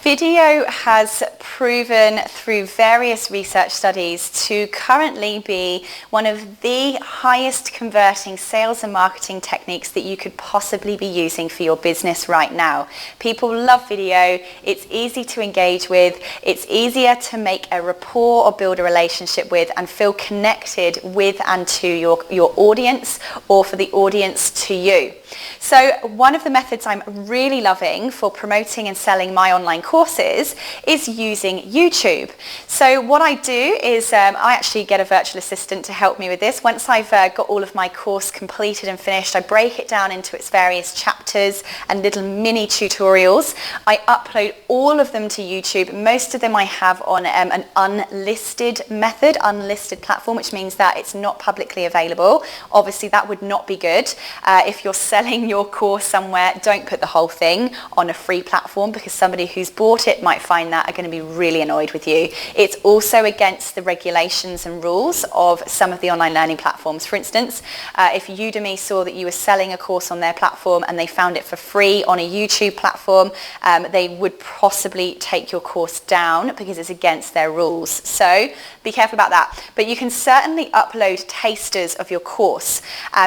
Video has proven through various research studies to currently be one of the highest converting sales and marketing techniques that you could possibly be using for your business right now. People love video, it's easy to engage with, it's easier to make a rapport or build a relationship with and feel connected with and to your audience, or for the audience to you. So one of the methods I'm really loving for promoting and selling my online courses is using YouTube. So what I do is I actually get a virtual assistant to help me with this. Once I've got all of my course completed and finished, I break it down into its various chapters and little mini tutorials. I upload all of them to YouTube. Most of them I have on an unlisted method, unlisted platform, which means that it's not publicly available. Obviously that would not be good. If you're selling your course somewhere, don't put the whole thing on a free platform, because somebody who's bought it might find that are going to be really annoyed with you. It's also against the regulations and rules of some of the online learning platforms. For instance, if Udemy saw that you were selling a course on their platform and they found it for free on a YouTube platform, they would possibly take your course down because it's against their rules. So be careful about that. But you can certainly upload tasters of your course.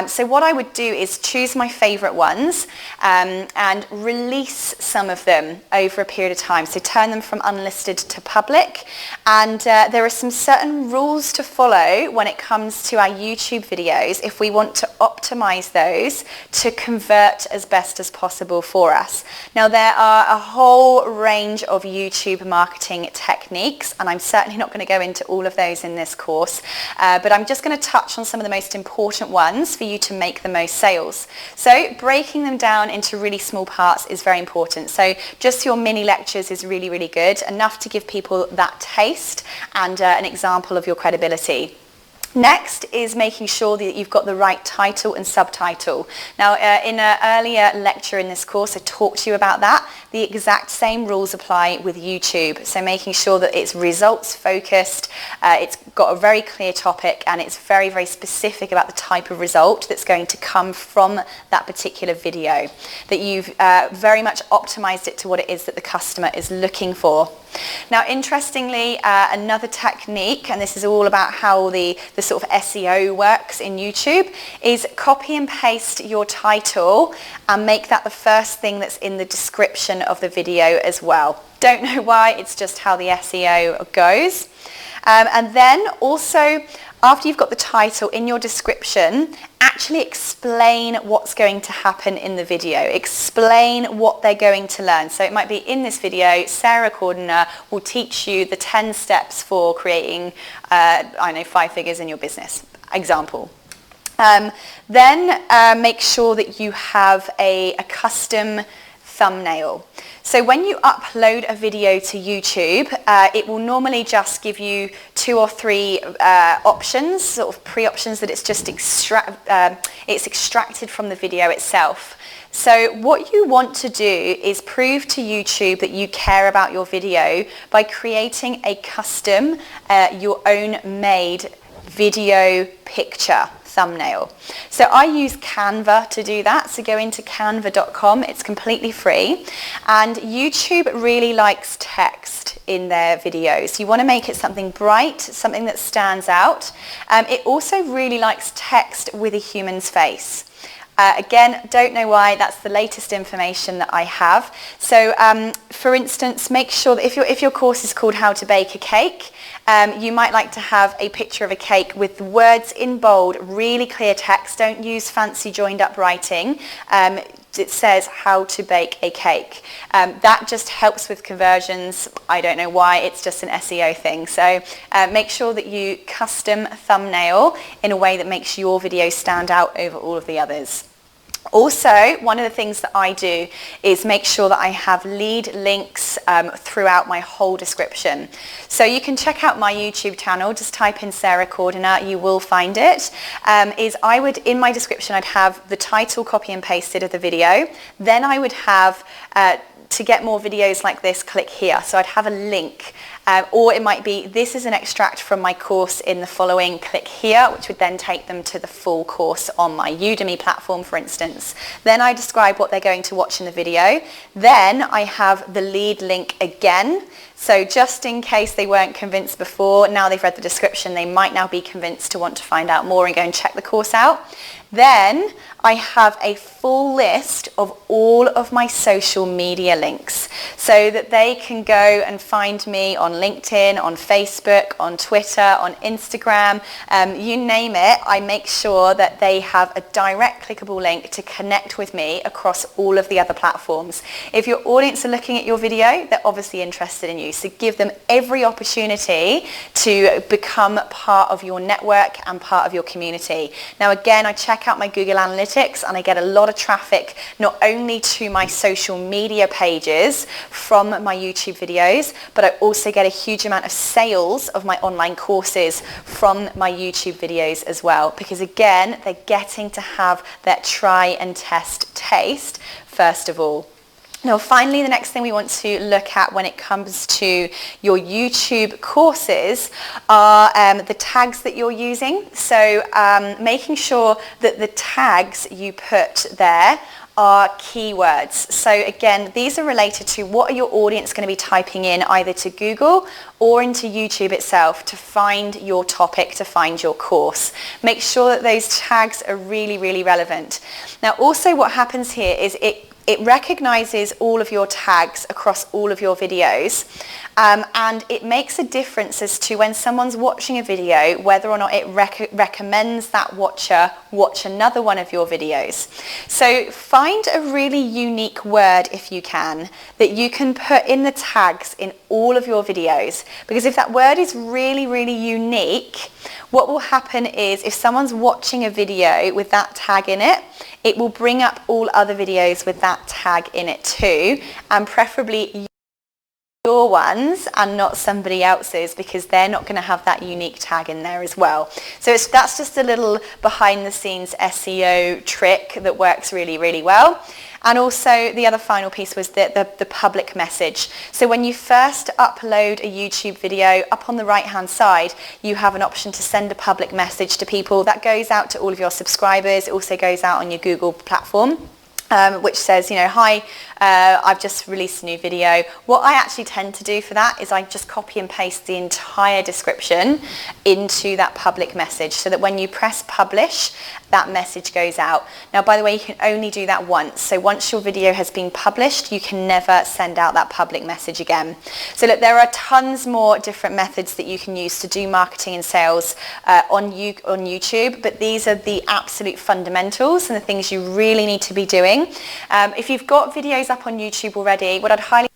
So what I would do is choose my favorite ones and release some of them over a period of time. So turn them from unlisted to public. And there are some certain rules to follow when it comes to our YouTube videos if we want to optimize those to convert as best as possible for us. Now, there are a whole range of YouTube marketing techniques, and I'm certainly not going to go into all of those in this course, but I'm just going to touch on some of the most important ones for you to make the most sales. So breaking them down into really small parts is very important. So just your mini lectures is really, really good, enough to give people that taste and an example of your credibility. Next is making sure that you've got the right title and subtitle. Now, in an earlier lecture in this course, I talked to you about that. The exact same rules apply with YouTube. So making sure that it's results focused, it's got a very clear topic, and it's very, very specific about the type of result that's going to come from that particular video. That you've very much optimized it to what it is that the customer is looking for. Now, interestingly, another technique, and this is all about how the sort of SEO works in YouTube, is copy and paste your title and make that the first thing that's in the description of the video as well. Don't know why, it's just how the SEO goes. And then also, after you've got the title, in your description, actually explain what's going to happen in the video. Explain what they're going to learn. So it might be, in this video, Sarah Cordiner will teach you the 10 steps for creating, 5 figures in your business. Example. Then make sure that you have a custom thumbnail. So when you upload a video to YouTube, it will normally just give you 2 or 3 options, sort of pre-options that it's just extracted from the video itself. So what you want to do is prove to YouTube that you care about your video by creating a custom, your own made video picture thumbnail. So I use Canva to do that. So go into canva.com. It's completely free. And YouTube really likes text in their videos. You want to make it something bright, something that stands out. It also really likes text with a human's face. Again, don't know why, that's the latest information that I have. So for instance, make sure that if your course is called How to Bake a Cake, you might like to have a picture of a cake with words in bold, really clear text. Don't use fancy joined up writing. It says how to bake a cake. That just helps with conversions. I don't know why, it's just an SEO thing. So make sure that you custom thumbnail in a way that makes your video stand out over all of the others. Also, one of the things that I do is make sure that I have lead links throughout my whole description. So you can check out my YouTube channel, just type in Sarah Cordiner, you will find it. In my description, I'd have the title copy and pasted of the video. Then I would have to get more videos like this, click here. So I'd have a link. Or it might be, this is an extract from my course in the following, click here, which would then take them to the full course on my Udemy platform, for instance. Then I describe what they're going to watch in the video. Then I have the lead link again. So just in case they weren't convinced before, now they've read the description, they might now be convinced to want to find out more and go and check the course out. Then I have a full list of all of my social media links so that they can go and find me on LinkedIn, on Facebook, on Twitter, on Instagram, you name it. I make sure that they have a direct clickable link to connect with me across all of the other platforms. If your audience are looking at your video, they're obviously interested in you. So give them every opportunity to become part of your network and part of your community. Now again, I check out my Google Analytics and I get a lot of traffic not only to my social media pages from my YouTube videos, but I also get a huge amount of sales of my online courses from my YouTube videos as well, because again, they're getting to have that try and test taste first of all. Now finally, the next thing we want to look at when it comes to your YouTube courses are the tags that you're using. So making sure that the tags you put there are keywords. So again, these are related to what are your audience going to be typing in either to Google or into YouTube itself to find your topic, to find your course. Make sure that those tags are really, really relevant. Now also what happens here is it recognizes all of your tags across all of your videos, and it makes a difference as to when someone's watching a video whether or not it recommends that watcher watch another one of your videos. So find a really unique word, if you can, that you can put in the tags in all of your videos, because if that word is really, really unique, what will happen is if someone's watching a video with that tag in it, it will bring up all other videos with that tag in it too, and preferably your ones and not somebody else's, because they're not going to have that unique tag in there as well. So that's just a little behind the scenes SEO trick that works really, really well. And also the other final piece was the public message. So when you first upload a YouTube video, up on the right hand side, you have an option to send a public message to people. That goes out to all of your subscribers. It also goes out on your Google platform. Which says, hi, I've just released a new video. What I actually tend to do for that is I just copy and paste the entire description into that public message so that when you press publish, that message goes out. Now, by the way, you can only do that once. So once your video has been published, you can never send out that public message again. So look, there are tons more different methods that you can use to do marketing and sales on YouTube, but these are the absolute fundamentals and the things you really need to be doing. If you've got videos up on YouTube already, what I'd highly